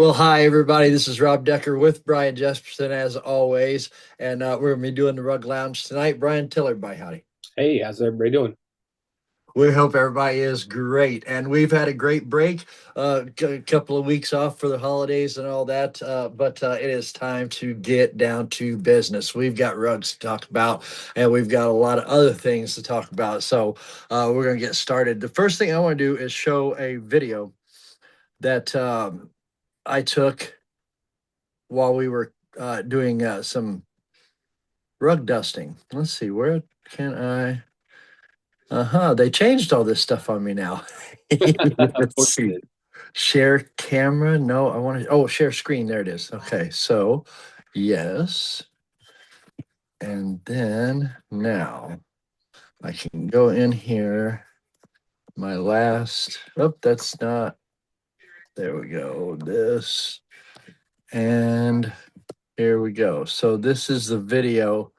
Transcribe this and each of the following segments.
Well, hi everybody. This is Rob Decker with Brian Jesperson as always, and we're gonna be doing the Rug Lounge tonight. Brian, tell everybody howdy. Hey, how's everybody doing? We hope everybody is great, and we've had a great break, a couple of weeks off for the holidays and all that. But it is time to get down to business. We've got rugs to talk about, and we've got a lot of other things to talk about. So we're gonna get started. The first thing I want to do is show a video that I took while we were doing some rug dusting. Let's see, where can I? They changed all this stuff on me now. Of Let's course see. it is. Share camera. No, I want to. Oh, share screen. There it is. Okay, so yes. And then now I can go in here. My last. Oh, that's not. There we go. This. And here we go. So this is the video.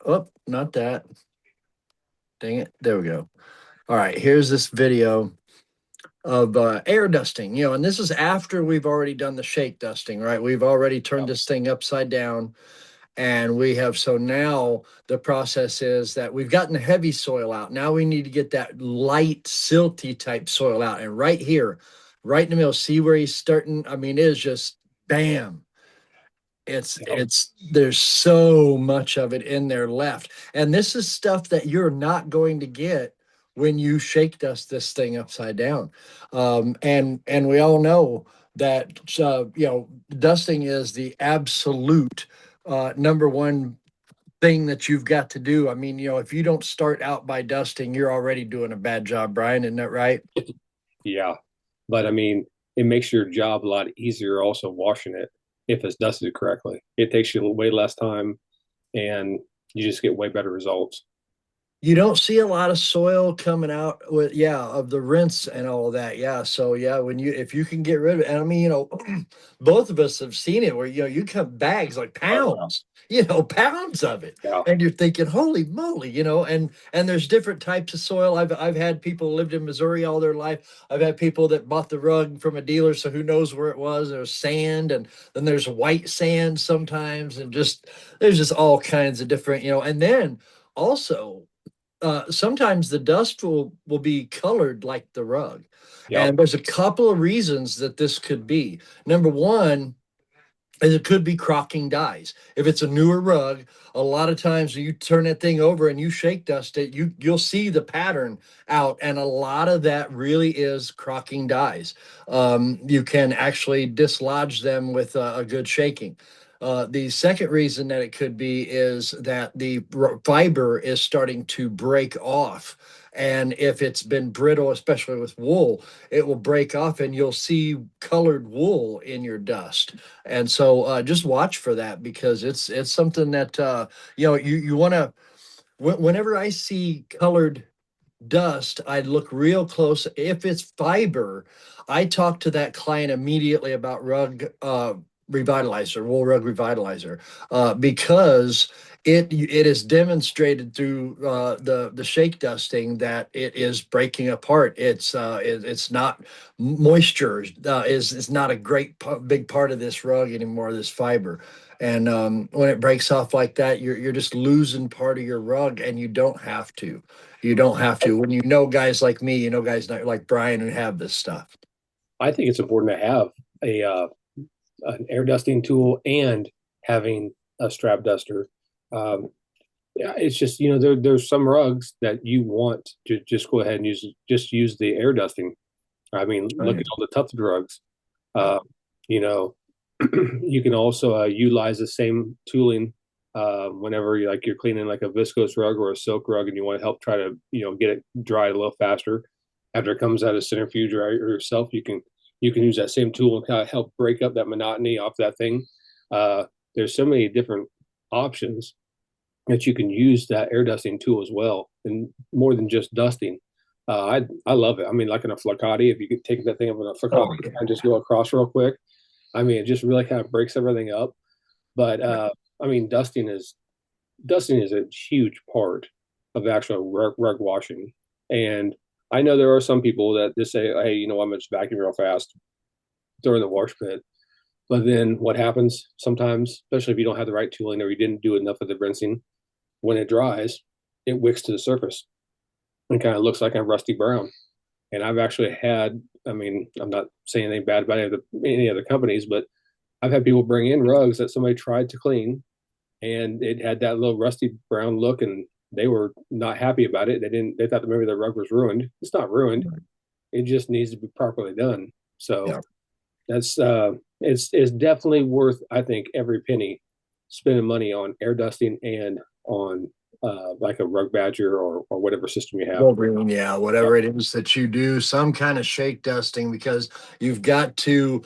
Oh, not that. Dang it. There we go. All right, here's this video of air dusting, and this is after we've already done the shake dusting, right? We've already turned Yep. this thing upside down, and we have, so now the process is that we've gotten the heavy soil out. Now we need to get that light, silty type soil out. And right here, right in the middle, see where he's starting? I mean, it is just bam. Yep. There's so much of it in there left. And this is stuff that you're not going to get when you shake dust this thing upside down. And we all know that dusting is the absolute number one thing that you've got to do. I mean, if you don't start out by dusting, you're already doing a bad job, Brian, isn't that right? Yeah. But I mean, it makes your job a lot easier also washing it if it's dusted correctly. It takes you way less time and you just get way better results. You don't see a lot of soil coming out with, yeah, of the rinse and all of that. Yeah. So yeah, if you can get rid of it, and I mean, both of us have seen it where, you cut bags like Oh, pounds, pounds of it. yeah. And you're thinking, holy moly, and there's different types of soil. I've had people lived in Missouri all their life. I've had people that bought the rug from a dealer, so who knows where it was. There's sand, and then there's white sand sometimes, and there's just all kinds of different, and then also sometimes the dust will be colored like the rug. Yep. And there's a couple of reasons that this could be. Number one is it could be crocking dyes. If it's a newer rug, a lot of times you turn that thing over and you shake dust it, you'll see the pattern out, and a lot of that really is crocking dyes. You can actually dislodge them with a good shaking. The second reason that it could be is that the fiber is starting to break off. And if it's been brittle, especially with wool, it will break off and you'll see colored wool in your dust. And so just watch for that, because it's something that you want to. Whenever I see colored dust, I look real close. If it's fiber, I talk to that client immediately about rug revitalizer, wool rug revitalizer, because it is demonstrated through the shake dusting that it is breaking apart. It's not moisture is not a big part of this rug anymore. This fiber. And when it breaks off like that, you're just losing part of your rug, and you don't have to. You don't have to. When you know guys like me, guys like Brian who have this stuff. I think it's important to have a an air dusting tool and having a strap duster. Um, yeah, it's just there's some rugs that you want to just go ahead and use the air dusting. I mean, look at Right. all the tufted rugs. Yeah. Uh, you know, you can also utilize the same tooling whenever you're cleaning like a viscose rug or a silk rug, and you want to help try to get it dry a little faster. After it comes out of centrifuge or yourself, you can use that same tool and kind of help break up that monotony off that thing. There's so many different options that you can use that air dusting tool as well, and more than just dusting. I love it. I mean, like in a flaccati, if you could take that thing up in a flaccati Oh yeah. and just go across real quick, I mean, it just really kind of breaks everything up. But I mean, dusting is a huge part of actual rug washing. And I know there are some people that just say, "Hey, I'm gonna just vacuum real fast during the wash pit." But then what happens sometimes, especially if you don't have the right tooling or you didn't do enough of the rinsing, when it dries, it wicks to the surface and kind of looks like a rusty brown. And I've actually had, I mean, I'm not saying anything bad about any other companies, but I've had people bring in rugs that somebody tried to clean and it had that little rusty brown look and they were not happy about it. They thought that maybe the rug was ruined. It's not ruined. It just needs to be properly done. So Yeah. that's it's definitely worth, I think, every penny spending money on air dusting and on like a rug badger or whatever system you have. Wolverine, yeah, Yep. whatever it is that you do, some kind of shake dusting because you've got to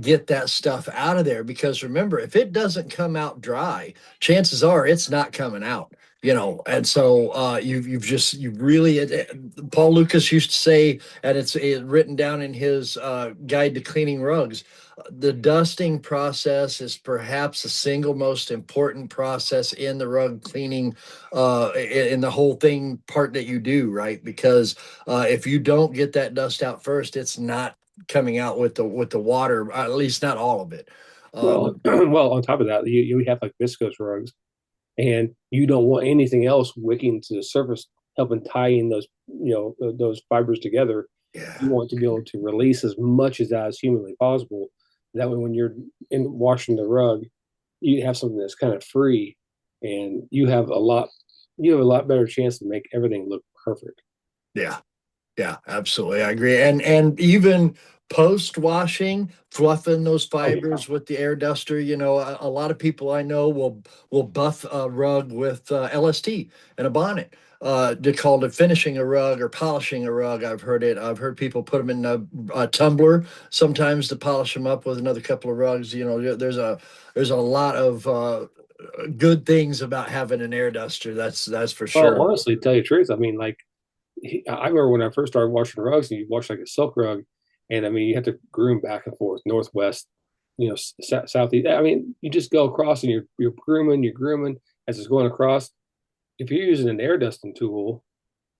get that stuff out of there. Because remember, if it doesn't come out dry, chances are it's not coming out. And so you've really Paul Lucas used to say, and it's written down in his guide to cleaning rugs. The dusting process is perhaps the single most important process in the rug cleaning in the whole thing part that you do, right? Because if you don't get that dust out first, it's not coming out with the water, at least not all of it. Well, Um, well, on top of that, you have like viscose rugs, and you don't want anything else wicking to the surface, helping tie in those those fibers together. You yeah, want to be able to release as much of that as humanly possible. That way, when you're in washing the rug, you have something that's kind of free, and you have a lot better chance to make everything look perfect. yeah. Yeah, absolutely. I agree. And even post washing, fluffing those Oh yeah. fibers with the air duster, a lot of people I know will buff a rug with LST and a bonnet. They called it finishing a rug or polishing a rug. I've heard people put them in a tumbler sometimes to polish them up with another couple of rugs. There's a lot of good things about having an air duster. That's for Well, sure. honestly, to tell you the truth, I mean, like I remember when I first started washing rugs, and you wash like a silk rug, and I mean, you have to groom back and forth, northwest, southeast. I mean, you just go across, and you're grooming as it's going across. If you're using an air dusting tool,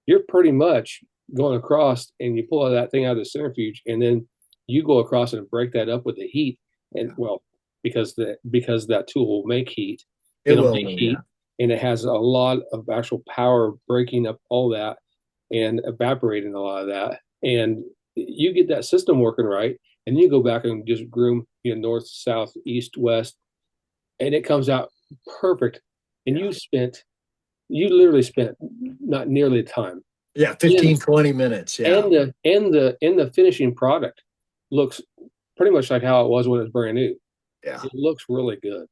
you're pretty much going across, and you pull that thing out of the centrifuge, and then you go across and break that up with the heat, and well, because that tool will make heat, It it'll will, make yeah. heat, and it has a lot of actual power breaking up all that and evaporating a lot of that. And you get that system working right, and you go back and just groom, north, south, east, west, and it comes out perfect. And Yeah. you literally spent not nearly the time. Yeah, And 15-20 minutes. Yeah. the finishing product looks pretty much like how it was when it was brand new. Yeah. It looks really good.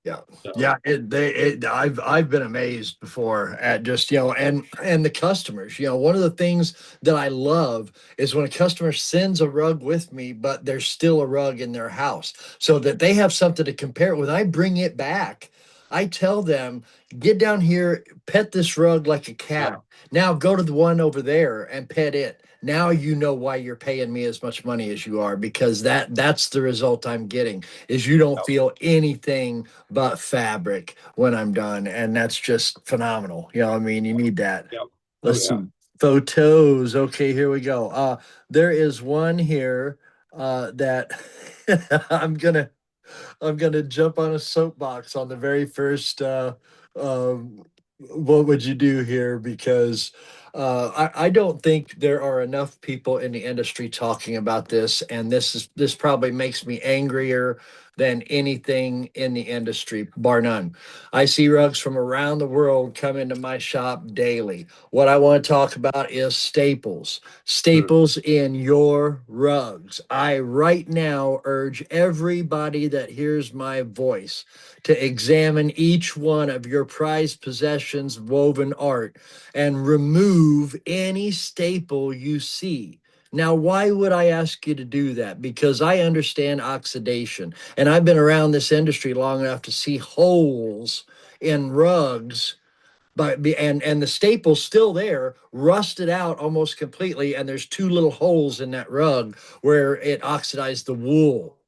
Yeah. So Yeah, I've been amazed before at just, and the customers. One of the things that I love is when a customer sends a rug with me, but there's still a rug in their house so that they have something to compare it with. I bring it back. I tell them, get down here, pet this rug like a yeah, cat. Now go to the one over there and pet it. Now you know why you're paying me as much money as you are, because that's the result I'm getting is you don't yeah, feel anything but fabric when I'm done. And that's just phenomenal. I mean, you need that. yeah. Oh Let's yeah. see. Photos. Okay, here we go. There is one here that I'm gonna I'm gonna jump on a soapbox on the very first what would you do here? Because I don't think there are enough people in the industry talking about this, and this probably makes me angrier than anything in the industry, bar none. I see rugs from around the world come into my shop daily. What I want to talk about is staples. Mm. Staples in your rugs. I right now urge everybody that hears my voice to examine each one of your prized possessions, woven art, and remove any staple you see. Now, why would I ask you to do that? Because I understand oxidation, and I've been around this industry long enough to see holes in rugs, but and the staple's still there, rusted out almost completely, and there's two little holes in that rug where it oxidized the wool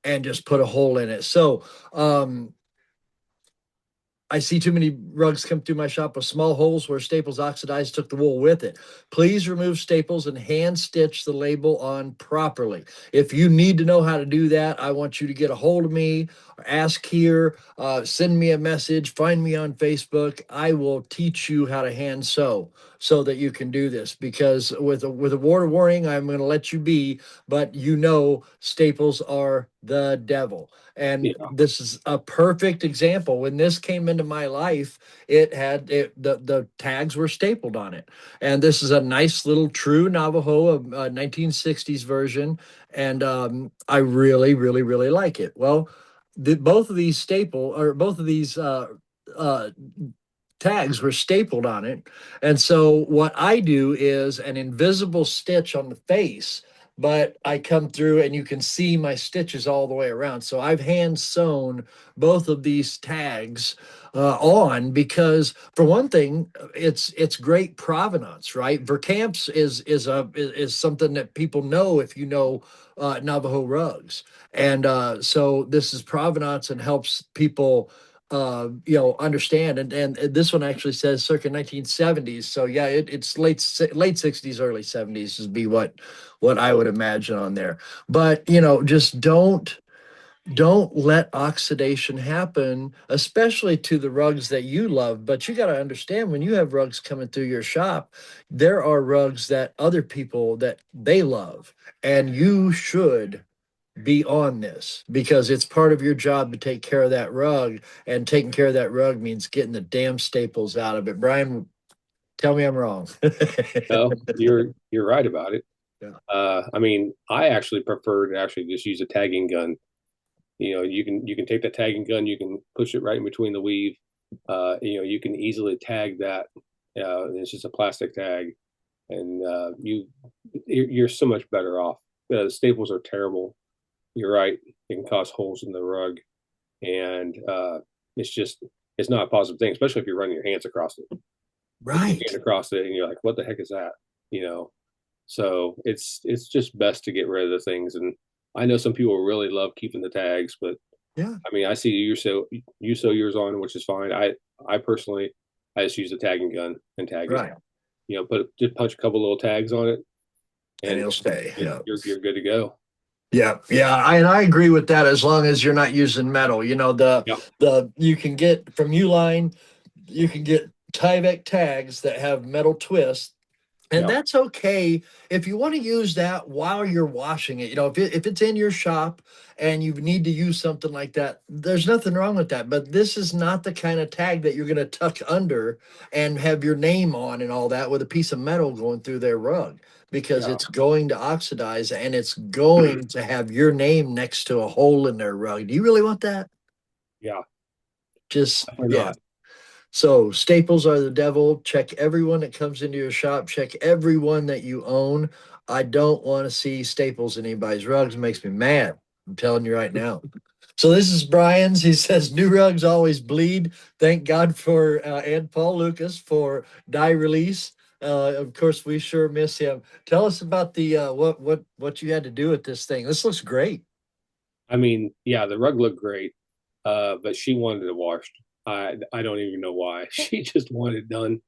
and just put a hole in it. So I see too many rugs come through my shop with small holes where staples oxidized, took the wool with it. Please remove staples and hand stitch the label on properly. If you need to know how to do that, I want you to get a hold of me, or ask here, send me a message, find me on Facebook. I will teach you how to hand sew so that you can do this, because with a word of warning, I'm going to let you be, but you know staples are the devil. And Yeah. this is a perfect example. When this came into my life, the tags were stapled on it. And this is a nice little true Navajo, a 1960s version. And I really, really, really like it. Well, both of these uh, tags were stapled on it. And so what I do is an invisible stitch on the face, but I come through and you can see my stitches all the way around. So I've hand sewn both of these tags on, because for one thing, it's great provenance, right? Verkamps is something that people know if you know Navajo rugs, and so this is provenance and helps people understand. And this one actually says circa 1970s. So yeah, it's late 60s, early 70s would be what I would imagine on there. But just don't let oxidation happen, especially to the rugs that you love. But you got to understand, when you have rugs coming through your shop, there are rugs that other people that they love, and you should be on this, because it's part of your job to take care of that rug, and taking care of that rug means getting the damn staples out of it. Brian, tell me I'm wrong. No, you're right about it. Yeah. I mean, I actually prefer to actually just use a tagging gun. You can take the tagging gun, you can push it right in between the weave. You can easily tag that. It's just a plastic tag, and you're so much better off. The staples are terrible. You're right; it can cause holes in the rug, and it's not a positive thing, especially if you're running your hands across it. Put your Right. hand across it, and you're like, "What the heck is that?" You know. So it's just best to get rid of the things. And I know some people really love keeping the tags, but Yeah. I mean, I see you sew yours on, which is fine. I personally I just use the tagging gun and tag it. Right. Just punch a couple little tags on it, And and he'll stay. Yeah. you're good to go. Yeah, yeah, and I agree with that, as long as you're not using metal. Yeah, The you can get from Uline, you can get Tyvek tags that have metal twists. And yeah, that's okay if you want to use that while you're washing it. If it's in your shop and you need to use something like that, there's nothing wrong with that. But this is not the kind of tag that you're going to tuck under and have your name on and all that with a piece of metal going through their rug, because yeah, it's going to oxidize and it's going to have your name next to a hole in their rug. Do you really want that? yeah. Just, Definitely yeah. not. So staples are the devil. Check everyone that comes into your shop. Check everyone that you own. I don't want to see staples in anybody's rugs. It makes me mad. I'm telling you right now. So this is Brian's. He says new rugs always bleed. Thank God for Ed Paul Lucas for die release. Of course, we sure miss him. Tell us about the what you had to do with this thing. This looks great. I mean, yeah, the rug looked great, but she wanted it washed. I don't even know why. She just wanted it done.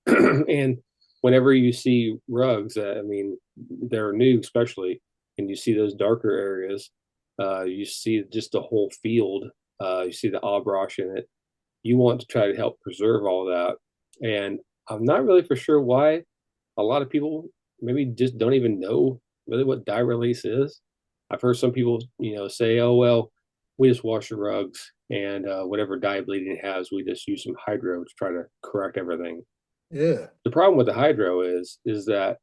And whenever you see rugs, I mean, they're new, especially, and you see those darker areas, you see just the whole field. You see the abrash in it. You want to try to help preserve all that. And I'm not really for sure why a lot of people maybe just don't even know really what dye release is. I've heard some people, say, "Oh well, we just wash the rugs, and whatever dye bleeding it has, we just use some hydro to try to correct everything." Yeah. The problem with the hydro is that,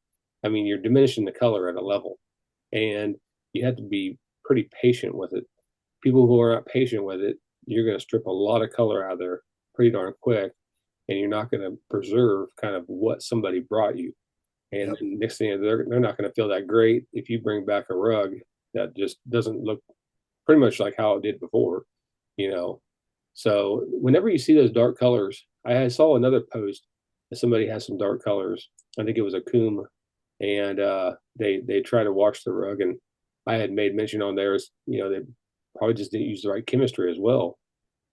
I mean, you're diminishing the color at a level, and you have to be pretty patient with it. People who are not patient with it, you're going to strip a lot of color out of there pretty darn quick, and you're not going to preserve kind of what somebody brought you. And Yep. then next thing, they're not going to feel that great if you bring back a rug that just doesn't look pretty much like how it did before, you know. So whenever you see those dark colors, I saw another post that somebody has some dark colors. I think it was a coom, and they try to wash the rug, and I had made mention on theirs, they probably just didn't use the right chemistry as well.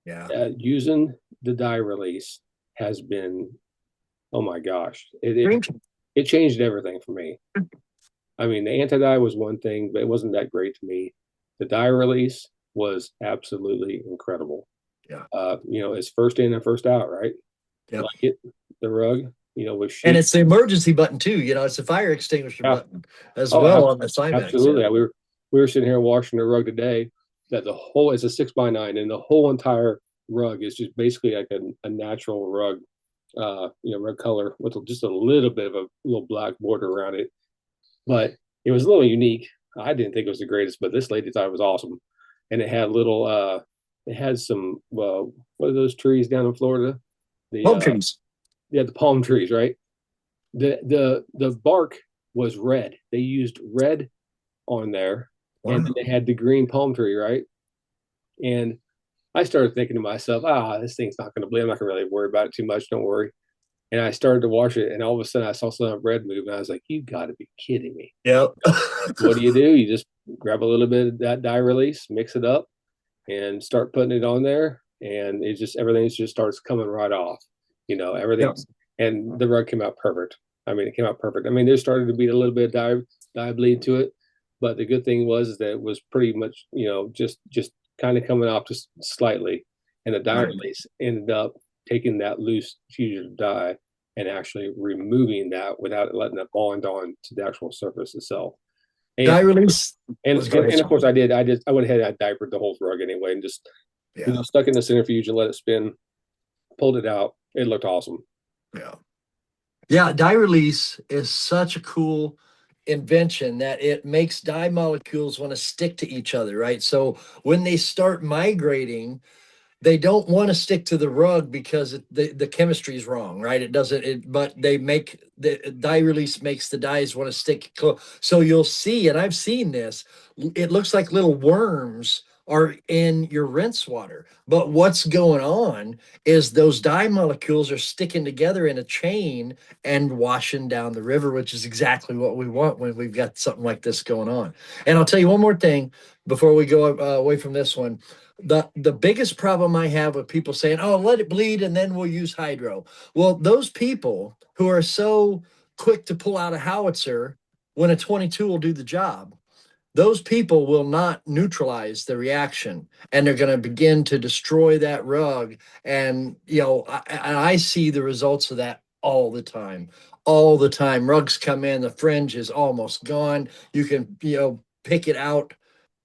Yeah. Using the dye release has been, oh my gosh, Drink. it changed everything for me. I mean, the anti dye was one thing, but it wasn't that great to me. The dye release was absolutely incredible. Yeah. It's first in and first out, right? Yep. Like it, the rug, with And sheet. it's the emergency button too. It's the fire extinguisher Yeah. button as Oh, well on the Cymax. absolutely. Yeah. Yeah, we were sitting here washing the rug today. That the whole is a 6x9, and the whole entire rug is just basically like a natural rug, red color with just a little bit of a little black border around it. But it was a little unique. I didn't think it was the greatest, but this lady thought it was awesome. And it had some, well, what are those trees down in Florida? The Palm trees. Yeah, the palm trees, right? The bark was red. They used red on there, and then Wow. they had the green palm tree, right? And I started thinking to myself, this thing's not going to bleed. I'm not going to really worry about it too much. Don't worry. And I started to wash it, and all of a sudden I saw some red move, and I was like, "You got to be kidding me!" Yep. What do? You just grab a little bit of that dye release, mix it up, and start putting it on there, and everything just starts coming right off. Yep. Everything's and the rug came out perfect. I mean, it came out perfect. I mean, there started to be a little bit of dye bleed to it, but the good thing was that it was pretty much just kind of coming off just slightly, and the dye Right. release ended up taking that loose fugitive dye and actually removing that without letting it bond on to the actual surface itself. And Dye release and was going and, to and of course I went ahead and I diapered the whole rug anyway and just Yeah. stuck in the centrifuge and let it spin, pulled it out. It looked awesome. Yeah. Yeah. Dye release is such a cool invention that it makes dye molecules want to stick to each other, right? So when they start migrating, they don't want to stick to the rug because the chemistry is wrong, right? It doesn't it, but they make the dye release makes the dyes want to stick close. So you'll see, and I've seen this, it looks like little worms are in your rinse water. But what's going on is those dye molecules are sticking together in a chain and washing down the river, which is exactly what we want when we've got something like this going on. And I'll tell you one more thing before we go away from this one. The biggest problem I have with people saying, "Oh, let it bleed and then we'll use hydro." Well, those people who are so quick to pull out a howitzer when a 22 will do the job, those people will not neutralize the reaction, and they're going to begin to destroy that rug. And I see the results of that all the time. All the time, rugs come in, the fringe is almost gone. You can pick it out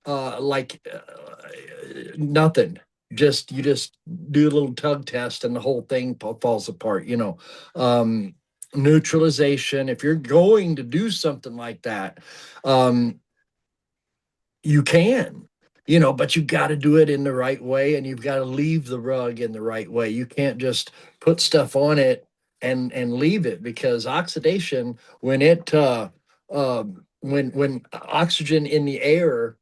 like nothing. Just you just do a little tug test and the whole thing falls apart. Neutralization. If you're going to do something like that, um, you can. But you got to do it in the right way, and you've got to leave the rug in the right way. You can't just put stuff on it and leave it, because oxidation, when it when oxygen in the air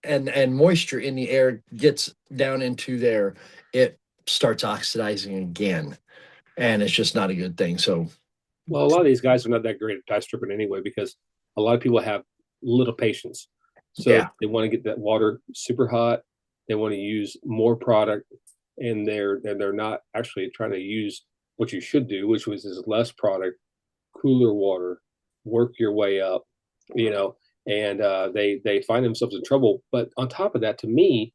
and moisture in the air gets down into there, it starts oxidizing again, and it's just not a good thing. So Well, a lot of these guys are not that great at dye stripping anyway because a lot of people have little patience. So yeah, they want to get that water super hot. They want to use more product, and they're not actually trying to use what you should do, which was is less product, cooler water, work your way up, you know, and they find themselves in trouble. But on top of that, to me,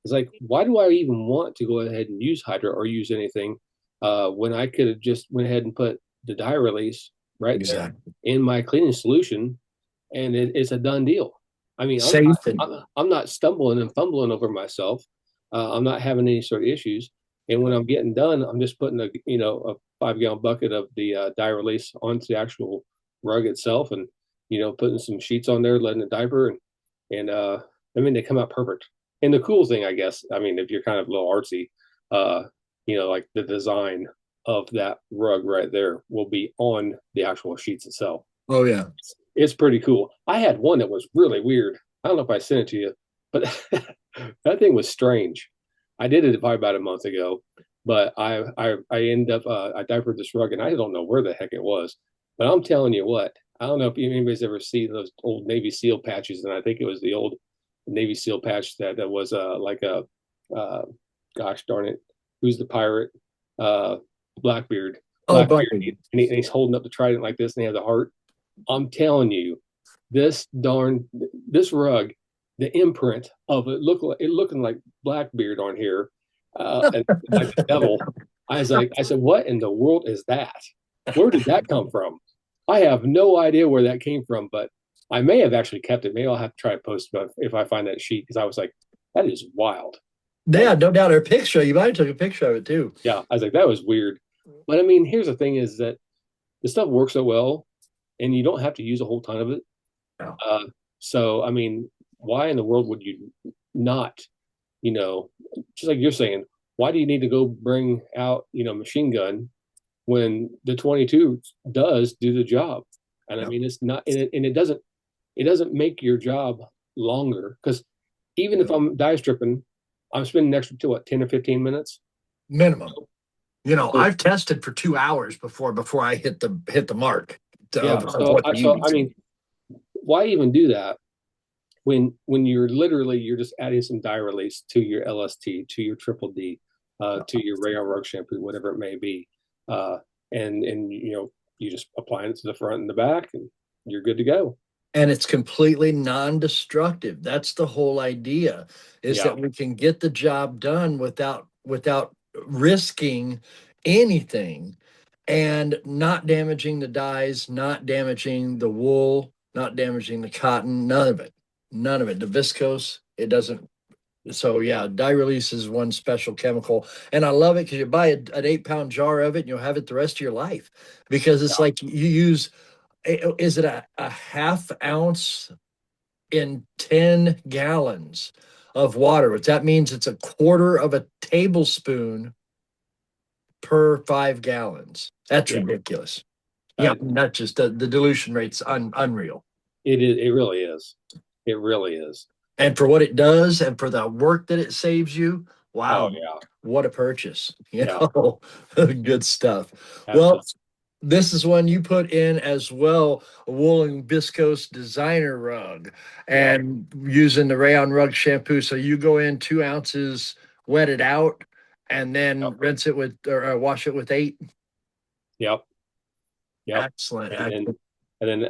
it's like, why do I even want to go ahead and use Hydra or use anything when I could have just went ahead and put the dye release right there exactly. in my cleaning solution, and it's a done deal. I mean, Safe and I'm not stumbling and fumbling over myself. I'm not having any sort of issues. And when I'm getting done, I'm just putting a 5 gallon bucket of the dye release onto the actual rug itself, and putting some sheets on there, letting it diaper, and I mean they come out perfect. And the cool thing, I guess, I mean, if you're kind of a little artsy, uh, like the design of that rug right there will be on the actual sheets itself. oh yeah. It's pretty cool. I had one that was really weird. I don't know if I sent it to you, but that thing was strange. I did it probably about a month ago, but I ended up I diapered this rug and I don't know where the heck it was. But I'm telling you what, I don't know if anybody's ever seen those old Navy SEAL patches, and I think it was the old Navy SEAL patch that was like a uh, gosh darn it, who's the pirate? Uh, Blackbeard. Oh, Blackbeard, Buckley. and he's holding up the trident like this, and he has a heart. I'm telling you, this rug, the imprint of it looking like Blackbeard on here, and like the devil. I said, what in the world is that? Where did that come from? I have no idea where that came from, but I may have actually kept it. Maybe I'll have to try to post it if I find that sheet because I was like, that is wild. That Yeah, is, no doubt. Her picture. You might have took a picture of it too. yeah, I was like, that was weird. But I mean, here's the thing: is that the stuff works so well, and you don't have to use a whole ton of it. Yeah. Uh, so, I mean, why in the world would you not, you know, just like you're saying, why do you need to go bring out, machine gun when the 22 does do the job? And I Yeah. mean, it's not, and it doesn't make your job longer because even if Yeah. I'm die stripping, I'm spending an extra to what, 10 or 15 minutes. Minimum. So, I've tested for 2 hours before I hit the mark yeah. of what to I use. mean, why even do that when you're just adding some dye release to your LST, to your triple D, to your rayon rug shampoo, whatever it may be, uh, and you just apply it to the front and the back, and you're good to go. And it's completely non-destructive. That's the whole idea, is Yeah, that we can get the job done without risking anything and not damaging the dyes, not damaging the wool, not damaging the cotton, none of it. None of it. The viscose, it doesn't. So yeah, dye release is one special chemical, and I love it because you buy an 8 pound jar of it, and you'll have it the rest of your life because it's yeah, like you use. Is it a half ounce in 10 gallons of water, which that means it's a quarter of a tablespoon per 5 gallons. That's yeah. ridiculous. Yeah, Uh, not just the dilution rate's unreal. it is. It really is. It really is. And for what it does and for the work that it saves you, Oh wow, yeah, what a purchase. yeah, Good stuff. Well, absolutely. this is one you put in as well, a wool and viscose designer rug, Yep, and using the rayon rug shampoo. So you go in 2 ounces, wet it out, and yep, then rinse it with or wash it with 8. yep, yep. Excellent. And then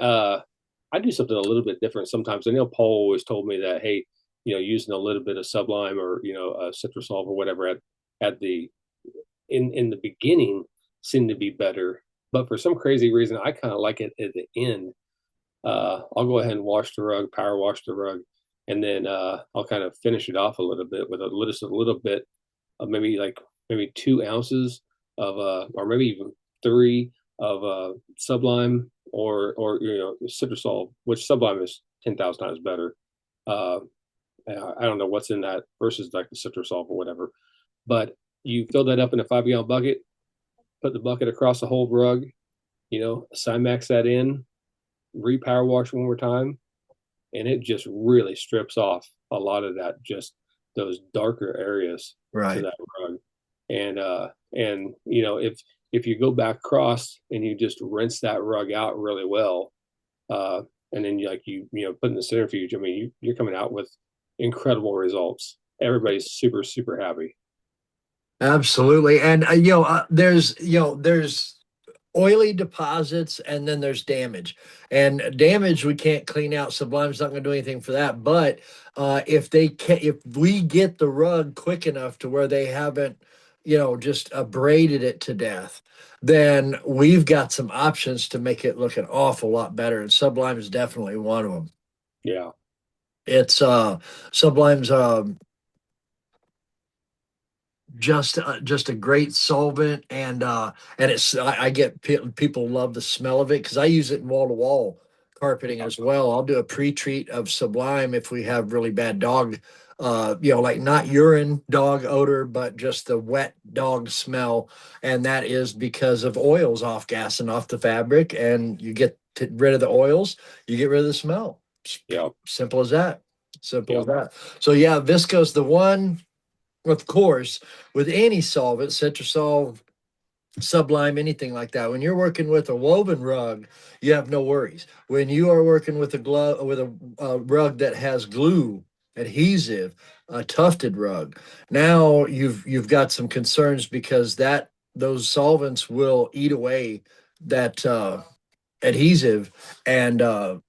I do something a little bit different sometimes. I know Paul always told me that, hey, using a little bit of Sublime or Citrosolve or whatever at the in the beginning seemed to be better, but for some crazy reason, I kind of like it at the end. I'll go ahead and wash the rug, power wash the rug, and then I'll kind of finish it off a little bit with just a little bit of maybe 2 ounces of or maybe even three of Sublime or Citrusol, which Sublime is 10,000 times better. Uh, I don't know what's in that versus like the Citrusol or whatever, but you fill that up in a 5 gallon bucket, put the bucket across the whole rug, Cymax that in, repower wash one more time, and it just really strips off a lot of that, just those darker areas to Right. that rug. And if you go back across and you just rinse that rug out really well, uh, and then put in the centrifuge, I mean you're coming out with incredible results. Everybody's super super happy. Absolutely. And there's oily deposits and then there's damage. And damage we can't clean out. Sublime's not going to do anything for that. But if we get the rug quick enough to where they haven't, just abraded it to death, then we've got some options to make it look an awful lot better. And Sublime is definitely one of them. Yeah, It's Sublime's just a great solvent, and I get people love the smell of it because I use it in wall to wall carpeting yeah, as well. I'll do a pre-treat of Sublime if we have really bad dog, like not urine dog odor, but just the wet dog smell, and that is because of oils off gassing off the fabric, and you get rid of the oils, you get rid of the smell. yeah, Simple as that. Simple yeah, as that. So yeah, Visco's the one. Of course, with any solvent, Citrusol, Sublime, anything like that, when you're working with a woven rug, you have no worries. When you are working with a rug that has glue, adhesive, tufted rug. Now you've got some concerns because that those solvents will eat away that adhesive, and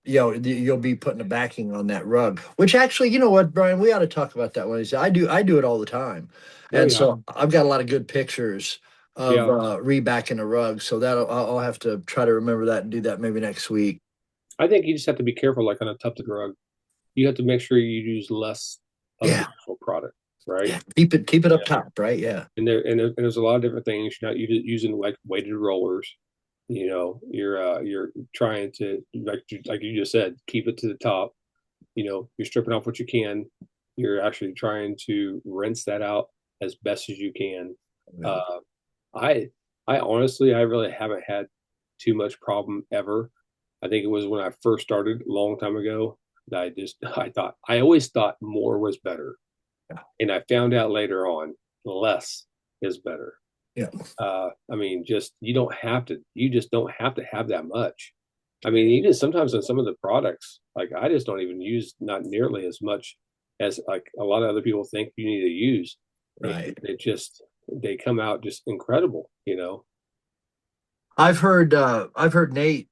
you'll be putting a backing on that rug, which actually, you know what, Brian, we ought to talk about that one. I do it all the time, Oh and yeah, so I've got a lot of good pictures of yeah. rebacking a rug, so I'll have to try to remember that and do that maybe next week. I think you just have to be careful, like on a tufted rug. You have to make sure you use less of the Yeah, actual product, right? yeah, keep it up Yeah. top, right? Yeah. And there's a lot of different things. You're not using like weighted rollers. You're trying to like you just said, keep it to the top. You're stripping off what you can. You're actually trying to rinse that out as best as you can. Yeah. Uh, I I honestly I really haven't had too much problem ever. I think it was when I first started a long time ago that I always thought more was better, and I found out later on less is better. Yeah. I mean, just you just don't have to have that much. I mean, even sometimes on some of the products, like I just don't even use not nearly as much as like a lot of other people think you need to use. And Right. they come out just incredible. I've heard Nate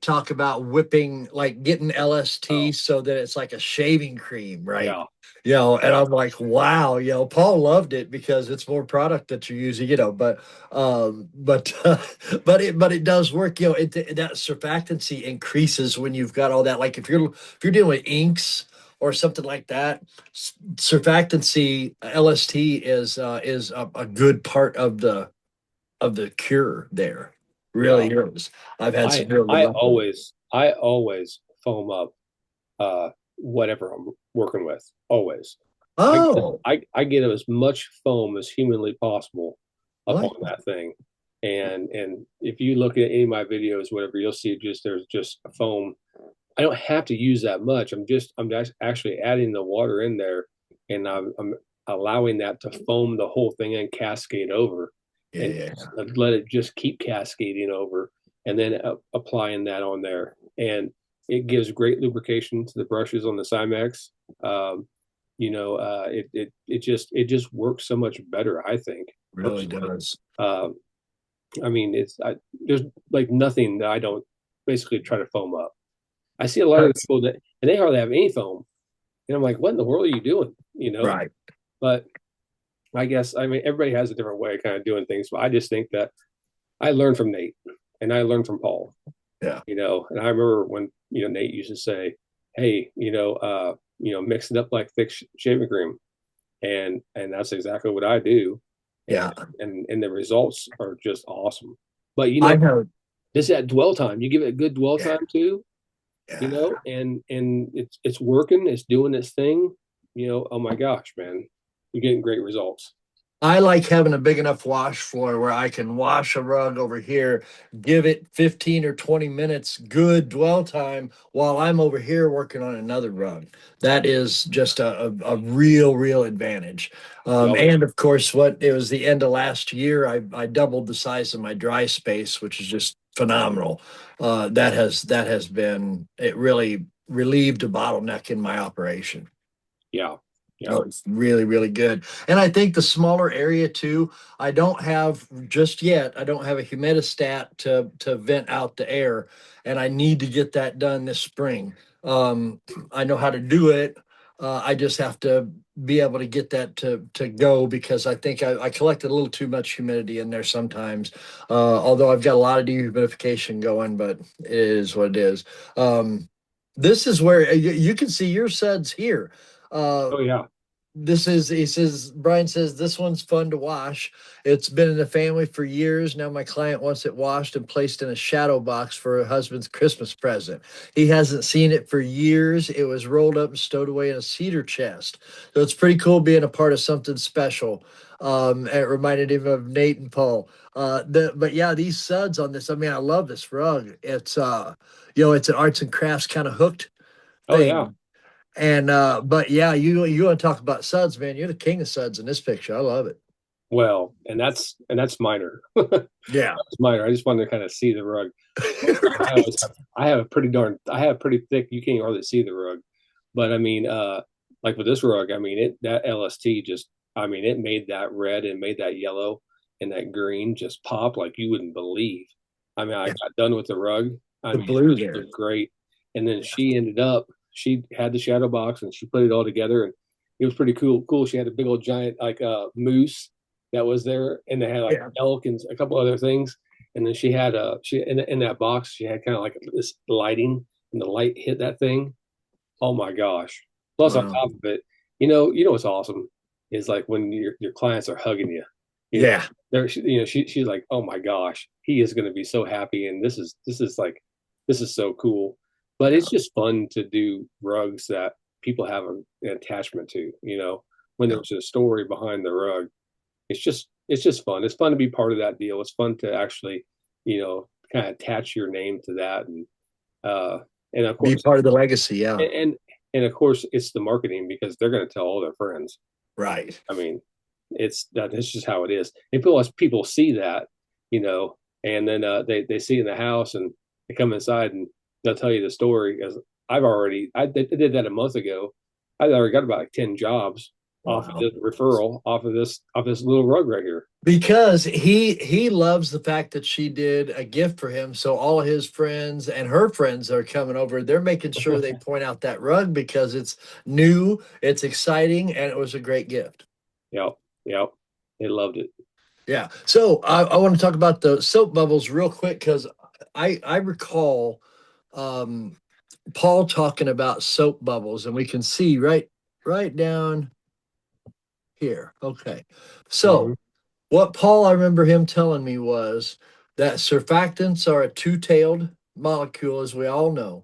talk about whipping, like getting Oh, LST so that it's like a shaving cream, right? yeah, And yeah. I'm like, wow, Paul loved it because it's more product that you're using, but it does work, that surfactancy increases when you've got all that. Like if you're dealing with inks or something like that, surfactancy LST is a good part of the cure there. Really Yeah. is. I've had I some real good I luck with it. always I always foam up whatever I'm working with. Always. I get Oh, I get as much foam as humanly possible up what? on that thing. And if you look at any of my videos, whatever, you'll see there's just foam. I don't have to use that much. I'm just actually adding the water in there, and I'm allowing that to foam the whole thing and cascade over, Yeah, and yeah. let it just keep cascading over, and then applying that on there, and it gives great lubrication to the brushes on the Cymex. Um, it just works so much better, I think, Really personally. does. Um, I mean, there's like nothing that I don't basically try to foam up. I see a lot of That's people and they hardly have any foam, and I'm like, what in the world are you doing? right. But I guess I mean everybody has a different way of kind of doing things, but I just think that I learned from Nate and I learned from Paul. Yeah. And I remember when Nate used to say, "Hey, mix it up like thick shaving cream," and that's exactly what I do, and Yeah. and the results are just awesome. But I know. this that dwell time, you give it a good dwell Yeah. time too, Yeah. and it's working, it's doing its thing. Oh my gosh, man, you're getting great results. I like having a big enough wash floor where I can wash a rug over here, give it 15 or 20 minutes good dwell time while I'm over here working on another rug. That is just a real advantage. Oh yeah, And of course, what it was the end of last year, I doubled the size of my dry space, which is just phenomenal. That has been, it really relieved a bottleneck in my operation. yeah, yeah. Oh, it's really good. And I think the smaller area too, I don't have just yet, I don't have a humidistat to vent out the air, and I need to get that done this spring. I know how to do it. I just have to be able to get that to go because I think I collected a little too much humidity in there sometimes. Although I've got a lot of dehumidification going, but it is what it is. This is where you can see your suds here. Oh yeah. He says, Brian says, this one's fun to wash. It's been in the family for years. Now my client wants it washed and placed in a shadow box for her husband's Christmas present. He hasn't seen it for years. It was rolled up and stowed away in a cedar chest. So it's pretty cool being a part of something special. It reminded him of Nate and Paul. But yeah, these suds on this, I mean, I love this rug. It's an arts and crafts kind of hooked Oh yeah. thing. And but yeah, you want to talk about suds, man? You're the king of suds in this picture. I love it. Well, and that's minor. That's Yeah. minor. I just wanted to kind of see the rug. Most of the time, Right. I have pretty thick. You can't hardly see the rug, but I mean, like with this rug, I mean, that LST just, I mean, it made that red and made that yellow and that green just pop like you wouldn't believe. I mean, I Yeah, got done with the rug. I the mean, it blue just there. looked great. And then she ended up, she had the shadow box and she put it all together, and it was pretty cool. Cool. She had a big old giant like moose that was there, and they had like Yeah. elk and a couple other things. And then she had she in that box she had kind of like this lighting, and the light hit that thing. Oh my gosh. Plus, on Wow. top of it, what's awesome is like when your clients are hugging you. You know, Yeah. she's like, oh my gosh, he is going to be so happy, and this is like this is so cool. But Yeah. it's just fun to do rugs that people have an attachment to. When Yeah. there's a story behind the rug, it's just fun. It's fun to be part of that deal. It's fun to actually, kind of attach your name to that, uh, and of Be course part of the legacy. Yeah. and and of course it's the marketing because they're going to tell all their friends. Right. I mean, it's just how it is. And people see that, you know, and then they see in the house and they come inside and they'll tell you the story. As I did that a month ago. I already got about like 10 jobs off of Wow. this referral off this little rug right here. Because he loves the fact that she did a gift for him, so all of his friends and her friends are coming over. They're making sure they point out that rug because it's new, it's exciting, and it was a great gift. Yep, yep, they loved it. Yeah. So I want to talk about the soap bubbles real quick because I recall um, Paul talking about soap bubbles, and we can see right down here. Okay. Hmm. So what Paul, I remember him telling me was that surfactants are a two-tailed molecule, as we all know.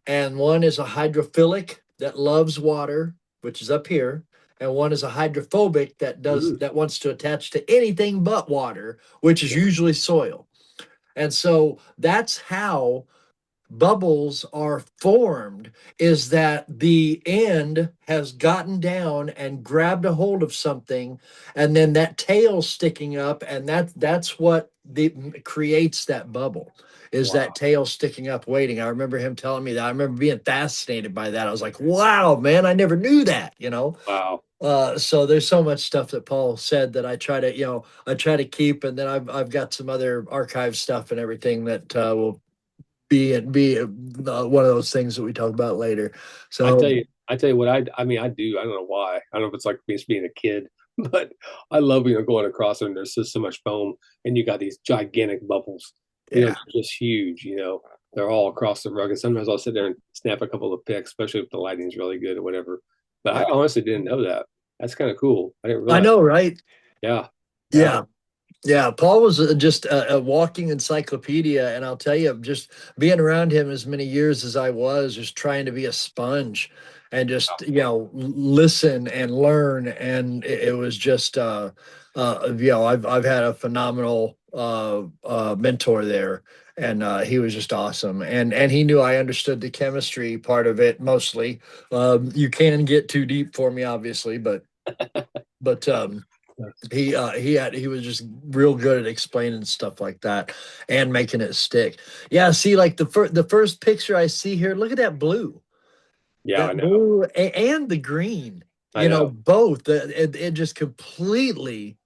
And one is a hydrophilic that loves water, which is up here, and one is a hydrophobic that wants to attach to anything but water, which is Yeah. usually soil. And so that's how bubbles are formed, is that the end has gotten down and grabbed a hold of something, and then that tail sticking up, and that's what creates that bubble, is that Wow. tail sticking up waiting. I remember him telling me that. I remember being fascinated by that. I was like, wow, man, I never knew that. Wow. So there's so much stuff that Paul said that I try to keep, and then I've got some other archive stuff and everything that will be one of those things that we talk about later. I tell So you, I tell you what I mean, I do. I don't know why. I don't know if it's like just being a kid, but I love, going across and there's just so much foam and you got these gigantic bubbles, yeah, just huge, they're all across the rug. And sometimes I'll sit there and snap a couple of pics, especially if the lighting's really good or whatever. But I yeah, honestly didn't know that. That's kind of cool. I didn't I realize. know, right? Yeah. Yeah. Yeah. Yeah, Paul was just a walking encyclopedia, and I'll tell you, just being around him as many years as I was, just trying to be a sponge and just listen and learn, and it was just I've had a phenomenal mentor there, and he was just awesome, and he knew I understood the chemistry part of it mostly. You can get too deep for me, obviously, but he was just real good at explaining stuff like that and making it stick. Yeah, see, like the first picture I see here, look at Yeah, I that know. blue and the green. I know. Both. It just completely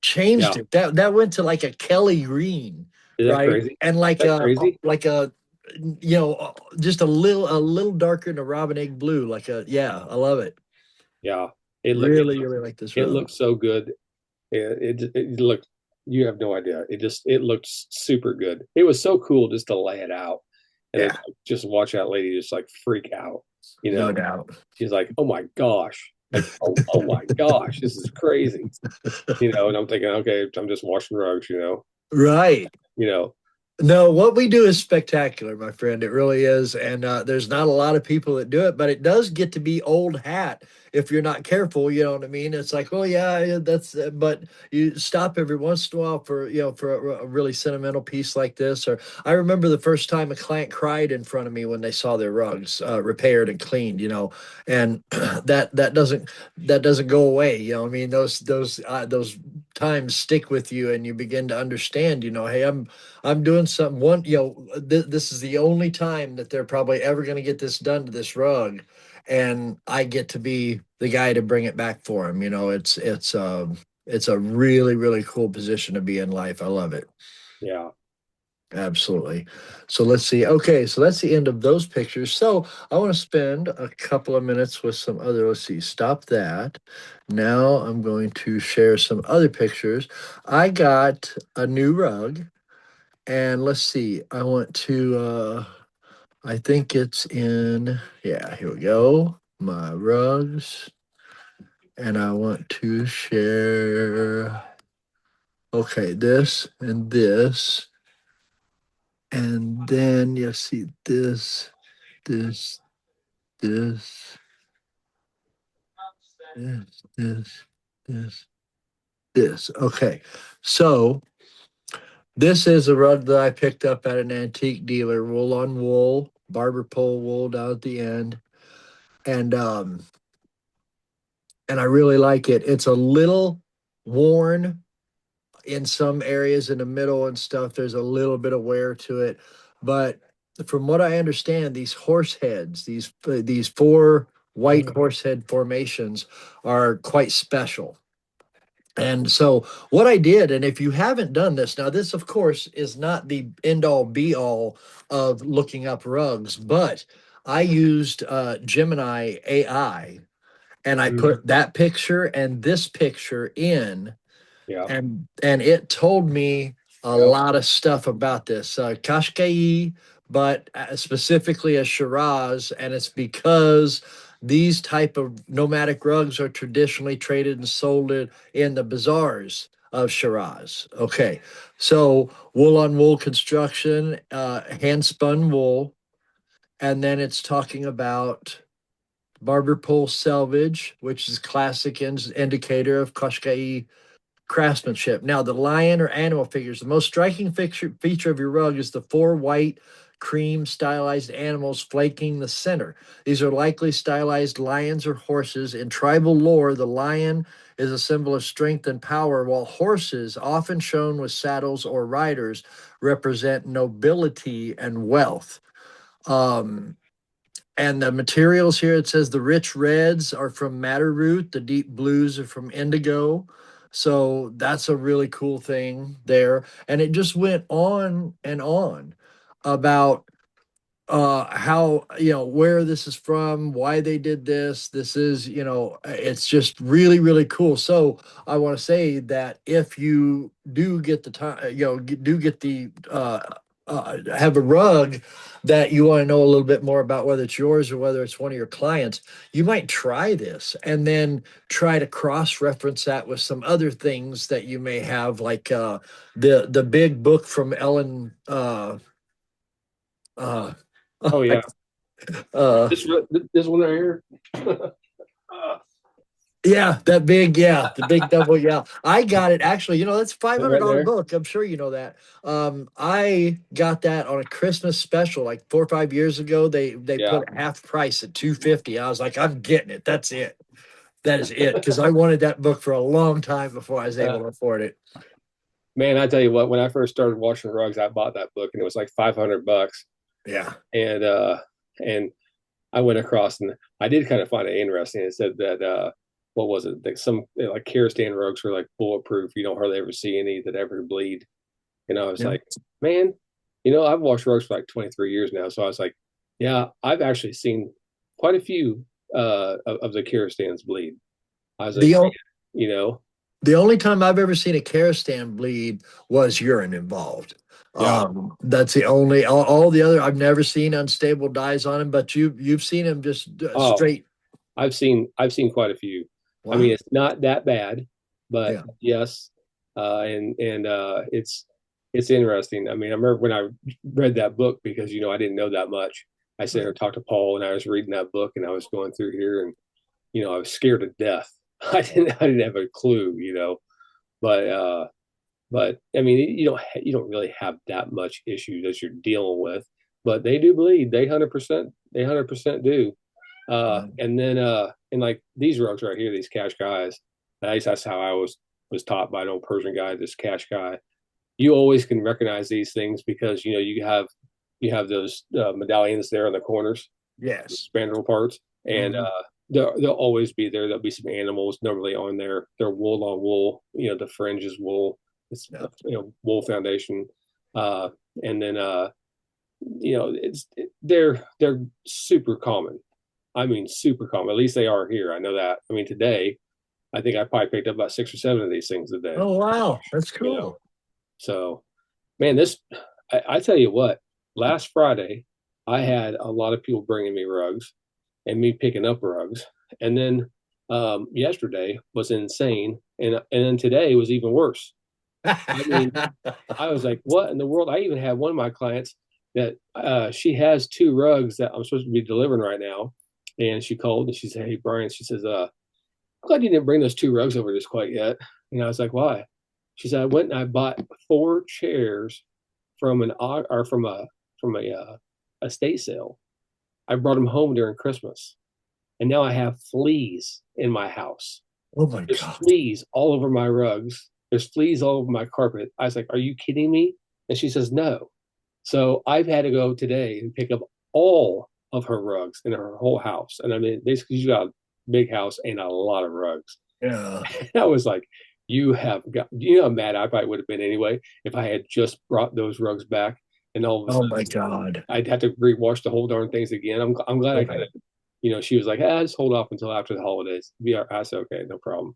changed Yeah. it. That went to like a Kelly green, Is that right? crazy? And Is that crazy? like a just a little darker than a robin egg blue. Yeah, I love it. Yeah. It look it Really, looks really like this it rug. looks so good. It looked, you have no idea. It looked super good. It was so cool just to lay it out and then Yeah, just watch that lady just like freak out. You no know, doubt. she's like, "Oh my gosh!" Like, "Oh my gosh, this is crazy." And I'm thinking, okay, I'm just washing rugs. Right. You know, No, what we do is spectacular, my friend. It really is. And there's not a lot of people that do it, but it does get to be old hat if you're not careful. You know what I mean? It's like, oh, yeah, yeah, but you stop every once in a while for a really sentimental piece like this. Or I remember the first time a client cried in front of me when they saw their rugs repaired and cleaned, and that doesn't go away. I mean, those times stick with you and you begin to understand, hey, I'm doing something this is the only time that they're probably ever going to get this done to this rug. and I get to be the guy to bring it back for him. It's a really really cool position to be in life. I love it. Yeah. Absolutely. So let's see. Okay, so that's the end of those pictures. So I want to spend a couple of minutes with some other, let's see, stop that. Now I'm going to share some other pictures. I got a new rug, and let's see. I think it's in, yeah, here we go. My rugs. And I want to share, okay, this and this. And then you see this, this, this, this, this, this. Okay. So this is a rug that I picked up at an antique dealer, wool on wool, barber pole wool down at the end. And and I really like it. It's a little worn in some areas in the middle and stuff. There's a little bit of wear to it, but from what I understand, these horse heads, these four white horse head formations, are quite special. And so, what I did, and if you haven't done this, now this, of course, is not the end all be all of looking up rugs, but I used Gemini AI, and I Mhm. put that picture and this picture in, Yeah. and it told me a Yep. lot of stuff about this Qashqai, but specifically a Shiraz, and it's because these type of nomadic rugs are traditionally traded and sold in the bazaars of Shiraz. Okay, so wool on wool construction, hand spun wool, and then it's talking about barber pole selvage, which is classic indicator of Qashqai craftsmanship. Now, the lion or animal figures, the most striking feature of your rug is the four white, cream stylized animals flanking the center. These are likely stylized lions or horses. In tribal lore, the lion is a symbol of strength and power, while horses, often shown with saddles or riders, represent nobility and wealth. Um, and the materials here, it says the rich reds are from madder root, the deep blues are from indigo. So that's a really cool thing there. And it just went on and on about how, where this is from, why they did this. This is, it's just really really cool. So I want to say that if you do get the time, do get the have a rug that you want to know a little bit more about, whether it's yours or whether it's one of your clients, you might try this and then try to cross reference that with some other things that you may have, like the big book from Ellen uh Oh yeah. uh This one right here. yeah, that big, yeah, the big double, yeah. I got it actually, that's five hundred Right dollar there. book. I'm sure you know that. I got that on a Christmas special like 4 or 5 years ago. They Yeah. put it half price at 250. I was like, I'm getting it. That's it. That is it. Because I wanted that book for a long time before I was able Uh, to afford it. Man, I tell you what, when I first started washing rugs, I bought that book and it was like $500. Yeah. And and I went across and I did kind of find it interesting. It said that what was it? That some like Kirstein rugs were like bulletproof. You don't hardly ever see any that ever bleed. And I was Yeah. like, man, I've washed rugs for like 23 years now. So I was like, yeah, I've actually seen quite a few of the Kirsteins bleed. I was like, The o- you know, The only time I've ever seen a Karastan bleed was urine involved. yeah. That's the only. All the other I've never seen unstable dyes on him, but you've seen him just Oh, straight. I've seen quite a few. I mean, Wow. it's not that bad, but Yeah. yes, and it's interesting. I mean, I remember when I read that book because I didn't know that much. I sat there Right. and talked to Paul, and I was reading that book, and I was going through here, and I was scared to death. I didn't have a clue, but I mean, you don't really have that much issues as you're dealing with, but they do bleed. They 100% do. And then and like these rugs right here, these cash guys, at least that's how I was taught by an old Persian guy, this cash guy. You always can recognize these things because you have those medallions there on the corners, the Yes. spandrel parts. and Mhm. they'll always be there. There'll be some animals normally on there. They're wool on wool. The fringe is wool. It's Yeah. wool foundation, uh, and then they're super common. I mean, super common. At least they are here. I know that. I mean, today I think I probably picked up about 6 or 7 of these things a day. Oh wow, that's You know, cool. so man, I tell you what. Last Friday, I had a lot of people bringing me rugs and me picking up rugs, and then yesterday was insane, and then today was even worse. I mean, I was like, what in the world? I even had one of my clients that she has 2 rugs that I'm supposed to be delivering right now. And she called and she said, hey, Brian, she says, I'm glad you didn't bring those 2 rugs over just quite yet. And I was like, why? She said, I went and I bought 4 chairs from a estate sale. I brought them home during Christmas. And now I have fleas in my house. Oh my There's God. fleas all over my rugs. There's fleas all over my carpet. I was like, are you kidding me? And she says, no. So I've had to go today and pick up all of her rugs in her whole house. And I mean, basically, she's got a big house and a lot of rugs. Yeah. And I was like, you know how mad I probably would have been anyway if I had just brought those rugs back. And all of a Oh my sudden, God. I'd have to rewash the whole darn things again. I'm glad I kind Right. of, she was like, just hold off until after the holidays. I said, okay, no problem.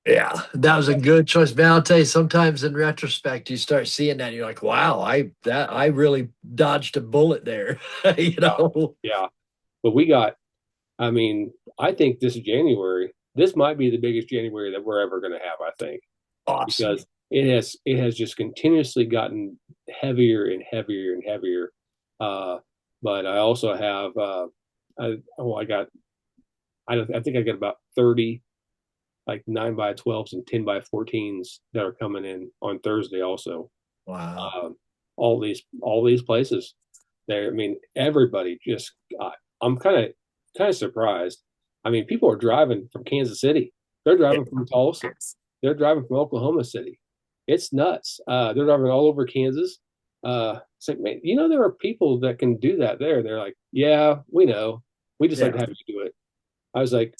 Yeah, that was a good choice. Man, I'll tell you, sometimes in retrospect, you start seeing that and you're like, wow, I really dodged a bullet there. you Yeah, know? yeah. But I mean, I think this might be the biggest January that we're ever going to have, I think, Awesome. because it has just continuously gotten heavier and heavier and heavier. Uh, but I also have, I got, I think I got about 30 like 9x12s and 10x14s that are coming in on Thursday also. Wow. Um, all these places. I mean, everybody just. I'm kind of surprised. I mean, people are driving from Kansas City. They're driving from Tulsa. They're driving from Oklahoma City. It's nuts. They're driving all over Kansas. It's like, man, there are people that can do that there. They're like, yeah, we know. We just like Yeah. to have you do it. I was like,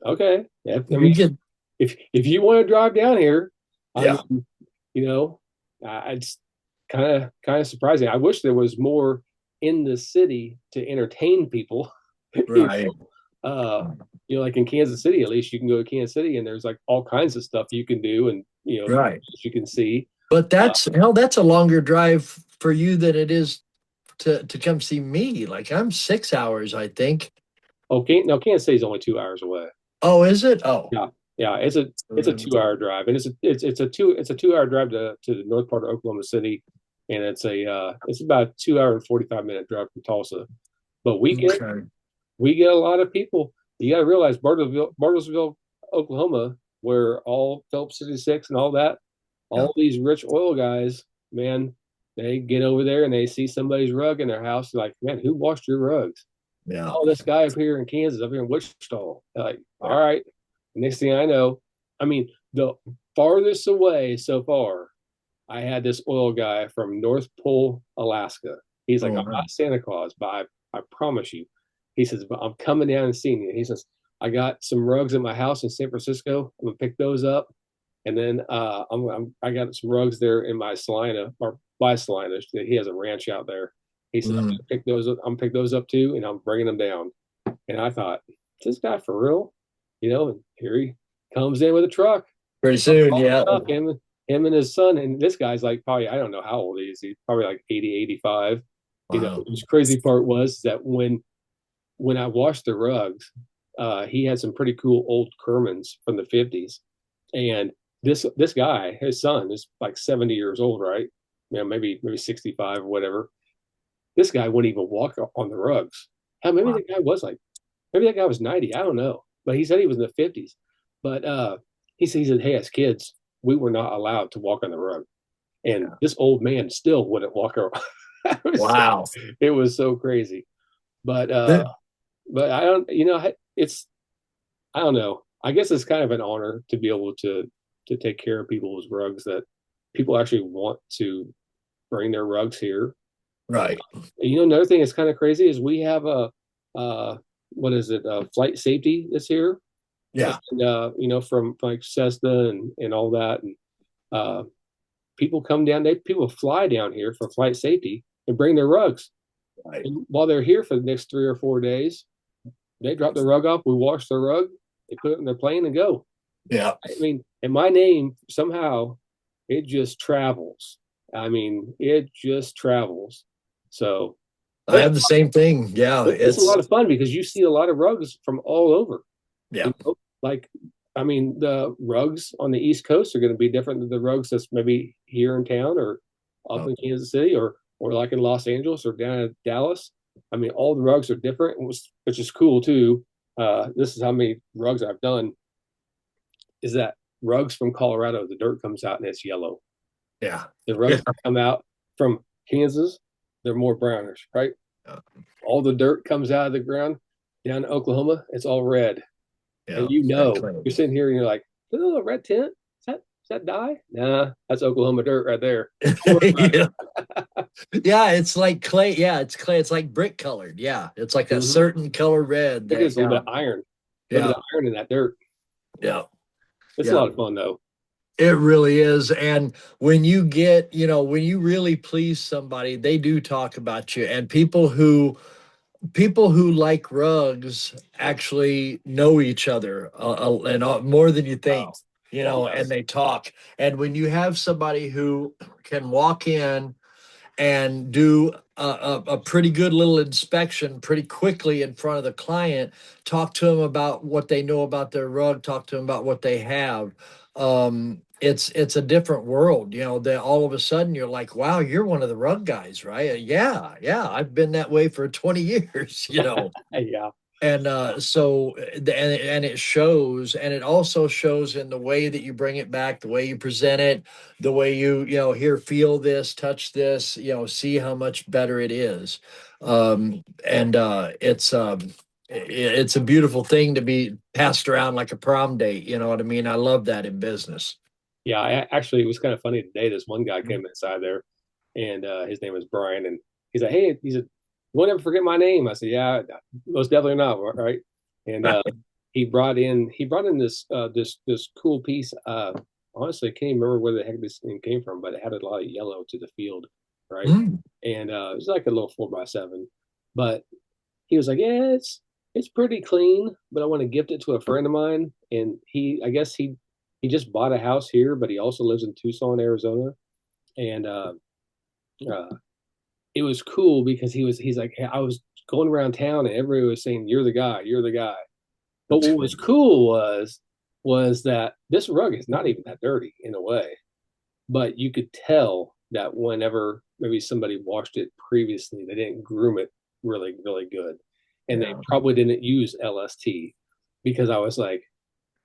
okay. Yeah, I You mean, get, if you want to drive down here, I yeah. mean, you know, it's kind of surprising. I wish there was more in the city to entertain people. you Right. uh, like in Kansas City, at least you can go to Kansas City and there's like all kinds of stuff you can do and Right. you can see. But Uh, that's a longer drive for you than it is to come see me. Like I'm 6 hours, I think. okay, now Kansas City is only 2 hours away. Oh, is it? Oh. Yeah, yeah, it's a 2 hour drive, and it's a 2 hour drive to the north part of Oklahoma City, and it's about a 2 hour and 45 minute drive from Tulsa. But Okay. we get a lot of people. You got to realize Bartlesville, Oklahoma, where all Phillips 66 and all that, Yeah. all these rich oil guys, man, they get over there and they see somebody's rug in their house. They're like, man, who washed your rugs? Yeah. Oh, this guy up here in Kansas, up here in Wichita. They're like, all right. Next thing I know, I mean, the farthest away so far, I had this oil guy from North Pole, Alaska. He's like, Oh, I'm wow. not Santa Claus, but I promise you. He says, but I'm coming down and seeing you. He says, I got some rugs at my house in San Francisco. I'm gonna pick those up, and then I got some rugs there in my Salina or by Salina. He has a ranch out there. He said, I'm Mm. gonna pick those up. I'm gonna pick those up too, and I'm bringing them down. And I thought, is this guy for real? And here he comes in with a truck. Pretty soon, All the yeah. stuff, him and his son. And this guy's like probably, I don't know how old he is. He's probably like 80, 85. Wow. The crazy part was that when I washed the rugs, he had some pretty cool old Kermans from the 50s. And this guy, his son, is like 70 years old, right? Maybe 65 or whatever. This guy wouldn't even walk on the rugs. Hell, Wow. maybe that guy was 90. I don't know. But he said he was in the 50s. But he said, hey, as kids, we were not allowed to walk on the rug. And this old man still wouldn't walk around. Wow. It was so crazy. But That- I don't, I don't know. I guess it's kind of an honor to be able to take care of people's rugs that people actually want to bring their rugs here. right. Another thing that's kind of crazy is we have a what is it, flight safety this here, Yeah. and from like Cessna and all that, and uh, people come down. People fly down here for flight safety and bring their rugs. Right. And while they're here for the next 3 or 4 days, they drop the rug off. We wash the rug. They put it in their plane and go. Yeah. I mean, and my name somehow it just travels. I mean, it just travels. So, I but have the same thing. Yeah. it's a lot of fun because you see a lot of rugs from all over. Yeah. Like, I mean, the rugs on the East Coast are going to be different than the rugs that's maybe here in town or up Oh, in Kansas City or like in Los Angeles or down in Dallas. I mean, all the rugs are different, which is cool too. This is how many rugs I've done. Is that rugs from Colorado? The dirt comes out and it's yellow. yeah. The Yeah. rugs that come out from Kansas, they're more brownish, right? All the dirt comes out of the ground down in Oklahoma, it's all red. And Yeah. you're sitting here and you're like, oh, a red tent? Is that dye? Nah, that's Oklahoma dirt right there. Yeah. Yeah, it's like clay. Yeah, it's clay. It's like brick colored. Yeah, it's like that Mm-hmm. certain color red. Look at That this little yeah, bit of iron. A little yeah, bit of iron in that dirt. yeah, It's a yeah. lot of fun though. It really is. And when you get, when you really please somebody, they do talk about you. And people who like rugs actually know each other and more than you think. Oh, And yes. they talk. And when you have somebody who can walk in and do a pretty good little inspection pretty quickly in front of the client, talk to them about what they know about their rug, talk to them about what they have. It's a different world, that all of a sudden you're like, wow, you're one of the rug guys, right? Yeah, yeah, I've been that way for 20 years. Yeah. And and it shows, and it also shows in the way that you bring it back, the way you present it, the way here, feel this, touch this, see how much better it is. And it's a beautiful thing to be passed around like a prom date. You know what I mean? I love that in business. Yeah, actually, it was kind of funny today. This one guy came inside there, and his name was Brian, and he's like, "Hey," he said, "You won't ever forget my name." I said, "Yeah, most definitely not." Right? And he brought in this cool piece. Honestly, I can't even remember where the heck this thing came from, but it had a lot of yellow to the field, right? Mm. And it was like a little 4x7, but he was like, "Yeah, it's pretty clean, but I want to gift it to a friend of mine." And I guess he just bought a house here, but he also lives in Tucson, Arizona. And uh, it was cool because he's like, hey, I was going around town and everybody was saying, "You're the guy, you're the guy." But what was cool was that this rug is not even that dirty in a way, but you could tell that whenever maybe somebody washed it previously, they didn't groom it really, really good. And they Yeah. probably didn't use LST because I was like,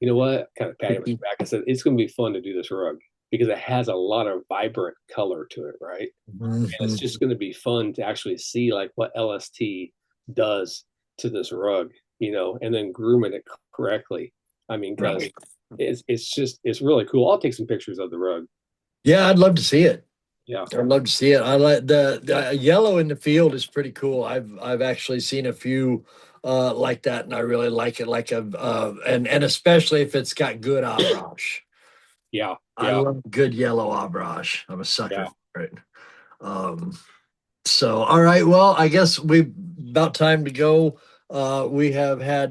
you know what? Kind of patted my back. I said, it's going to be fun to do this rug because it has a lot of vibrant color to it, right? And it's Mhm. just going to be fun to actually see like what LST does to this rug, and then grooming it correctly. I mean, because Right. it's really cool. I'll take some pictures of the rug. Yeah, I'd love to see it. Yeah. I'd love to see it. I like the yellow in the field is pretty cool. I've actually seen a few like that, and I really like it. Like and especially if it's got good abrash. Yeah. I Yeah. love good yellow abrash. I'm a sucker Yeah. for it. Um, so all right, well, I guess we about time to go. We have had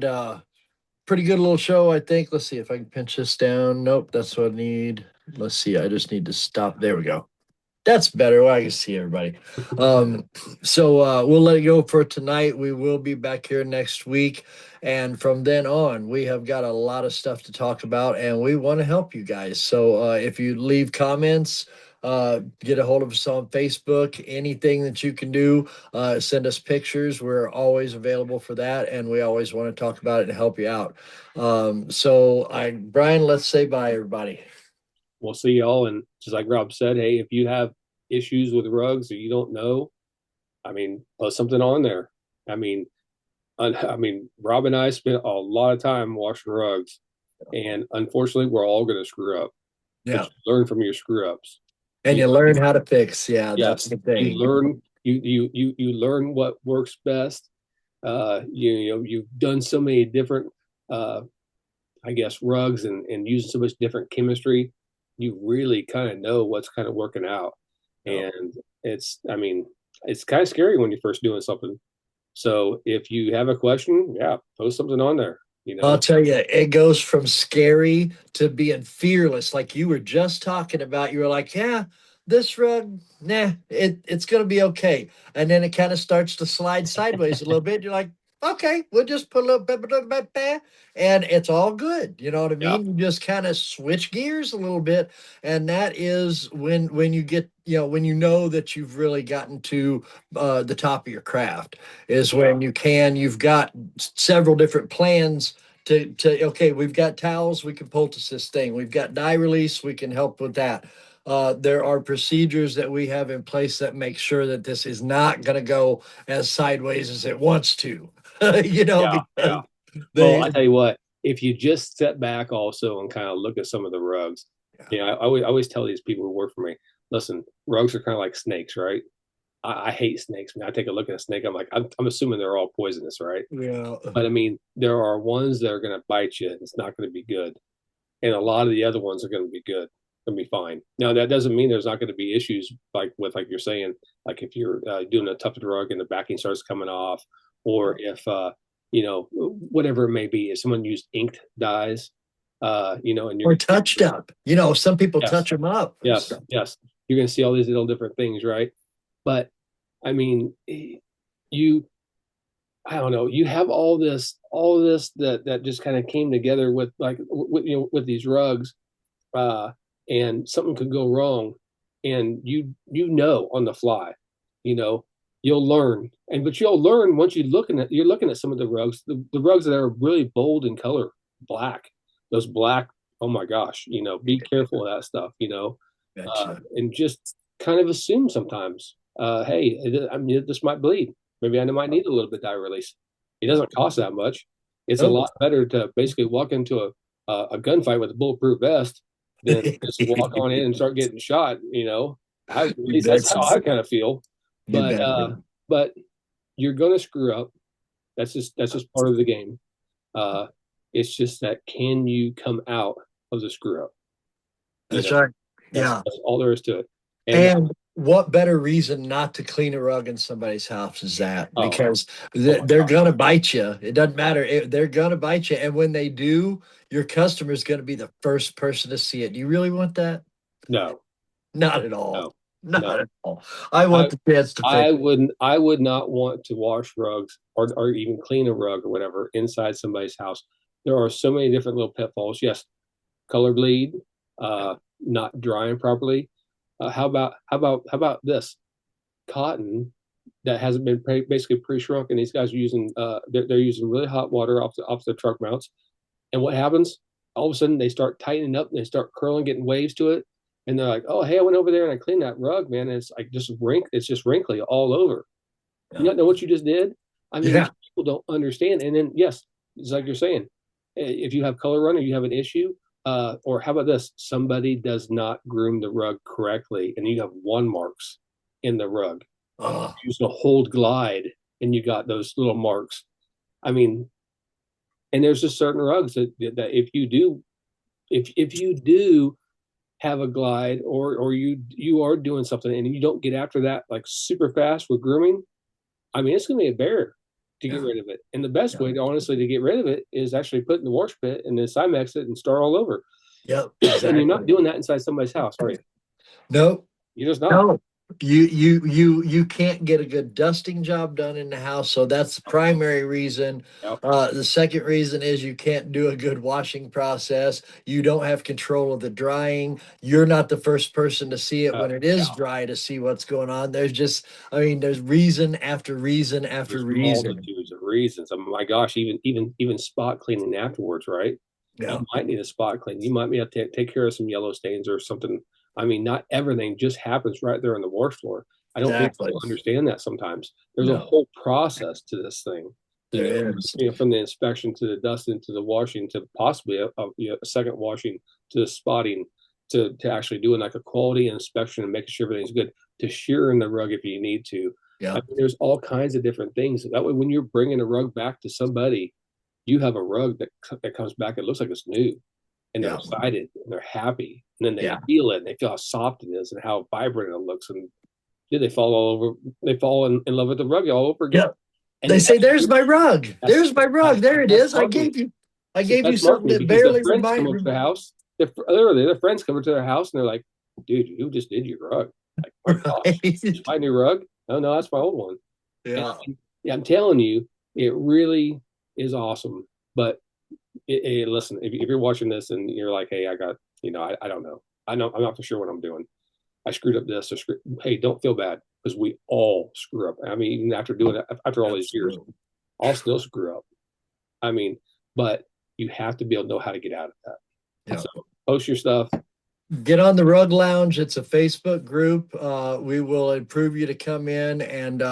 pretty good little show, I think. Let's see if I can pinch this down. Nope, that's what I need. Let's see. I just need to stop. There we go. That's better. Well, I can see everybody. Um, so we'll let it go for tonight. We will be back here next week. And from then on, we have got a lot of stuff to talk about and we want to help you guys. So if you leave comments, get a hold of us on Facebook, anything that you can do, send us pictures. We're always available for that. And we always want to talk about it and help you out. Brian, let's say bye, everybody. We'll see y'all. And just like Rob said, hey, if you have issues with rugs or you don't know, I mean, put something on there. I mean, Rob and I spent a lot of time washing rugs, and unfortunately, we're all going to screw up. But Yeah. you learn from your screw ups. And You, you learn how to fix. Yeah, that's yes, the you thing. learn. You learn what works best. You've done so many different, uh, I guess, rugs and using so much different chemistry. You really kind of know what's kind of working out, Yep. and I mean, it's kind of scary when you're first doing something. So if you have a question, yeah, post something on there. You I'll know, tell you, it goes from scary to being fearless, like you were just talking about. You were like, "Yeah, this rug, nah, it's gonna be okay," and then it kind of starts to slide sideways a little bit. You're like, "Okay, we'll just put a little bit there, and it's all good." You know what I yeah, mean? You just kind of switch gears a little bit, and that is when you get, when you know that you've really gotten to the top of your craft is when you've got several different plans to okay, we've got towels, we can poultice this thing. We've got dye release, we can help with that. There are procedures that we have in place that make sure that this is not going to go as sideways as it wants to, yeah, because yeah. Well, they, I tell you what, if you just step back also and kind of look at some of the rugs, yeah, I always tell these people who work for me, listen, rugs are kind of like snakes, right? I hate snakes. When I take a look at a snake, I'm assuming they're all poisonous, right? yeah, But I mean, there are ones that are going to bite you and it's not going to be good. And a lot of the other ones are going to be good, going to be fine. Now, that doesn't mean there's not going to be issues like you're saying, like if you're doing a tough rug and the backing starts coming off, or if, whatever it may be, if someone used inked dyes, and you're or going to touched up. Some people yes, touch them up and yes, stuff. yes, you're going to see all these little different things, right? But I mean, you I don't know. You have all this that just kind of came together with with these rugs, uh, and something could go wrong, and on the fly, you know, you'll learn, but you'll learn once you're looking at some of the rugs, the rugs that are really bold in color, black, those black. Oh my gosh, be careful of that stuff, Gotcha. and just kind of assume sometimes, hey, I mean, this might bleed. Maybe I might need a little bit of dye release. It Yeah. doesn't cost that much. It's a Nope. lot better to basically walk into a gunfight with a bulletproof vest than just walk on in and start getting shot. At You least that's bet. how I kind of feel. You But bet. but you're gonna screw up. That's just part of the game. Uh, it's just that can you come out of the screw up? You That's know, right. that's Yeah. that's all there is to it. And And what better reason not to clean a rug in somebody's house is that? oh Because oh my they're gosh, going to bite you. It doesn't matter. They're going to bite you. And when they do, your customer is going to be the first person to see it. Do you really want that? no, Not at all. no, Not no. at all. I I want the chance to fix it. I would not want to wash rugs or even clean a rug or whatever inside somebody's house. There are so many different little pitfalls. Yes, color bleed, Yeah. not drying properly. How about this cotton that hasn't been basically pre-shrunk, and these guys are using they're using really hot water off the truck mounts, and what happens? All of a sudden, they start tightening up and they start curling, getting waves to it. And they're like, "Oh, hey, I went over there and I cleaned that rug, man. And it's like just it's just wrinkly all over. You Yeah. not know what you just did? I mean, Yeah. people don't understand. And then, yes, it's like you're saying, if you have color run or you have an issue, or how about this? Somebody does not groom the rug correctly, and you have one marks in the rug. Oh, Use a hold glide, and you got those little marks. I mean, and there's just certain rugs that if you do have a glide or you are doing something and you don't get after that like super fast with grooming, I mean it's gonna be a bear to get yeah. rid of it. And the best Yeah. way to honestly to get rid of it is actually put it in the wash pit and then Cymex it and start all over. Yep. And you're not Exactly. doing that inside somebody's house, are you? Nope. You're just not. No, you can't get a good dusting job done in the house, so that's the primary reason. Yep. The second reason is you can't do a good washing process. You don't have control of the drying. You're not the first person to see it when it Yeah. is dry to see what's going on. There's reason after reason after There's reason. multitudes of reasons. Oh my gosh, even spot cleaning afterwards, right? You Yeah, might need a spot clean. You might have to take care of some yellow stains or something. I mean, not everything just happens right there on the wash floor. I don't think exactly. people understand that sometimes. There's a No, whole process to this thing, there is. from the inspection to the dusting to the washing to possibly a second washing to the spotting to actually doing like a quality inspection and making sure everything's good to shearing the rug if you need to. Yeah. I mean, there's all kinds of different things. That way, when you're bringing a rug back to somebody, you have a rug that comes back. It looks like it's new, and they're Yeah. excited and they're happy, and then they Yeah. feel it and they feel how soft it is and how vibrant it looks, and they fall all over. They fall in love with the rug all over again. Yeah. And They say, "There's my rug. that's There's my rug. that's There the it best is. marketing. I It's the gave you best something marketing that because their barely friends come up to the house. Their friends come up to their house and they're like, "Dude, you just did your rug." Like, my gosh, right." is my new rug? Oh no, that's my old one. And Yeah. yeah, I'm telling you, it really is awesome. But listen, if you're watching this and you're like, "Hey, I got, I don't know. I'm not for sure what I'm doing. I screwed up this." Hey, don't feel bad because we all screw up. I mean, even after doing it, after all these years, Absolutely. I'll still screw up. I mean, but you have to be able to know how to get out of that. Yeah. So post your stuff. Get on the Rug Lounge. It's a Facebook group. We will improve you to come in and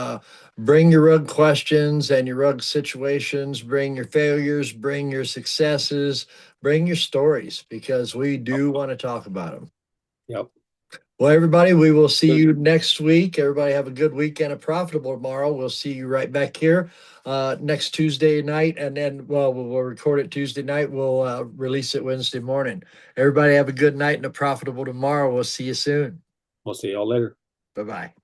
bring your rug questions and your rug situations, bring your failures, bring your successes, bring your stories because we do want to talk about them. Yep. Well, everybody, we will see you next week. Everybody have a good weekend, a profitable tomorrow. We'll see you right back here next Tuesday night. And then, well, we'll record it Tuesday night. We'll release it Wednesday morning. Everybody have a good night and a profitable tomorrow. We'll see you soon. We'll see y'all later. Bye-bye.